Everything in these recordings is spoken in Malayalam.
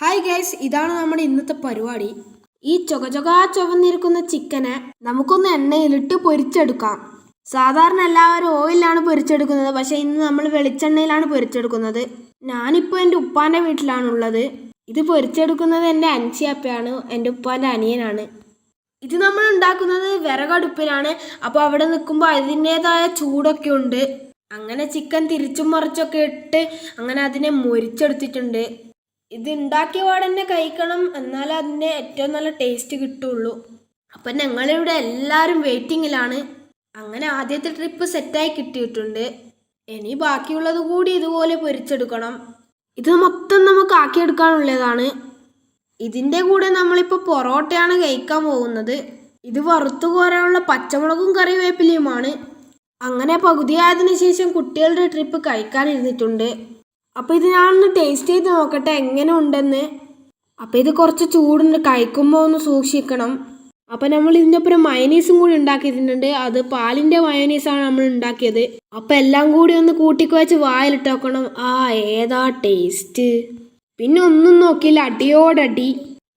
ഹായ് ഗൈസ്, ഇതാണ് നമ്മുടെ ഇന്നത്തെ പരിപാടി. ഈ ചുവന്നിരിക്കുന്ന ചിക്കനെ നമുക്കൊന്ന് എണ്ണയിലിട്ട് പൊരിച്ചെടുക്കാം. സാധാരണ എല്ലാവരും ഓയിലാണ് പൊരിച്ചെടുക്കുന്നത്, പക്ഷെ ഇന്ന് നമ്മൾ വെളിച്ചെണ്ണയിലാണ് പൊരിച്ചെടുക്കുന്നത്. ഞാനിപ്പോൾ എൻ്റെ ഉപ്പാൻ്റെ വീട്ടിലാണുള്ളത്. ഇത് പൊരിച്ചെടുക്കുന്നത് എൻ്റെ അൻസിയപ്പയാണ്, എൻ്റെ ഉപ്പാൻ്റെ അനിയനാണ്. ഇത് നമ്മൾ ഉണ്ടാക്കുന്നത് വിറകടുപ്പിലാണ്. അപ്പോൾ അവിടെ നിൽക്കുമ്പോൾ അതിൻ്റേതായ ചൂടൊക്കെ ഉണ്ട്. അങ്ങനെ ചിക്കൻ തിരിച്ചും മറിച്ചൊക്കെ ഇട്ട് അങ്ങനെ അതിനെ മൊരിച്ചെടുത്തിട്ടുണ്ട്. ഇത് ഉണ്ടാക്കിയ പാടന്നെ കഴിക്കണം, എന്നാലേ അതിൻ്റെ ഏറ്റവും നല്ല ടേസ്റ്റ് കിട്ടുള്ളൂ. അപ്പം ഞങ്ങളിവിടെ എല്ലാവരും വെയിറ്റിങ്ങിലാണ്. അങ്ങനെ ആദ്യത്തെ ട്രിപ്പ് സെറ്റായി കിട്ടിയിട്ടുണ്ട്. ഇനി ബാക്കിയുള്ളത് കൂടി ഇതുപോലെ പൊരിച്ചെടുക്കണം. ഇത് മൊത്തം നമുക്ക് ആക്കിയെടുക്കാനുള്ളതാണ്. ഇതിൻ്റെ കൂടെ നമ്മളിപ്പോൾ പൊറോട്ടയാണ് കഴിക്കാൻ പോകുന്നത്. ഇത് വറുത്തു കോരാനുള്ള പച്ചമുളകും കറിവേപ്പിലയുമാണ്. അങ്ങനെ പകുതിയായതിനു ശേഷം കുട്ടികളുടെ ട്രിപ്പ് കഴിക്കാനിരുന്നിട്ടുണ്ട്. അപ്പോൾ ഇത് ഞാനൊന്ന് ടേസ്റ്റ് ചെയ്ത് നോക്കട്ടെ എങ്ങനെ ഉണ്ടെന്ന്. അപ്പോൾ ഇത് കുറച്ച് ചൂടുണ്ട്, കഴിക്കുമ്പോൾ ഒന്ന് സൂക്ഷിക്കണം. അപ്പോൾ നമ്മൾ ഇതിൻ്റെ ഒപ്പം മയനീസും കൂടി ഉണ്ടാക്കിയിട്ടുണ്ട്. അത് പാലിൻ്റെ മയനീസാണ് നമ്മൾ ഉണ്ടാക്കിയത്. അപ്പോൾ എല്ലാം കൂടി ഒന്ന് കൂട്ടിക്കുവച്ച് വായിലിട്ട് വെക്കണം. ഏതാ ടേസ്റ്റ്! പിന്നെ ഒന്നും നോക്കിയില്ല, അടിയോടടി.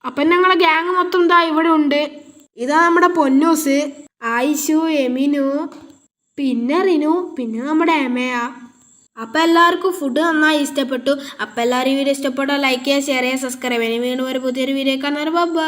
അപ്പം ഞങ്ങളെ ഗ്യാങ് മൊത്തം ഇതാ ഇവിടെ ഉണ്ട്. ഇതാ നമ്മുടെ പൊന്നൂസ്, ആയിഷു, എമിനു, പിന്നെ റിനു, പിന്നെ നമ്മുടെ എമയ. അപ്പം എല്ലാവർക്കും ഫുഡ് നന്നായി ഇഷ്ടപ്പെട്ടു. അപ്പം എല്ലാവരും വീഡിയോ ഇഷ്ടപ്പെട്ടാൽ ലൈക്ക് ചെയ്യുക, ഷെയർ ചെയ്യുക, സബ്സ്ക്രൈബ് ചെയ്യുക. വീണ്ടും ഒരു പുതിയൊരു വീഡിയോ കാണാൻ ബൈ.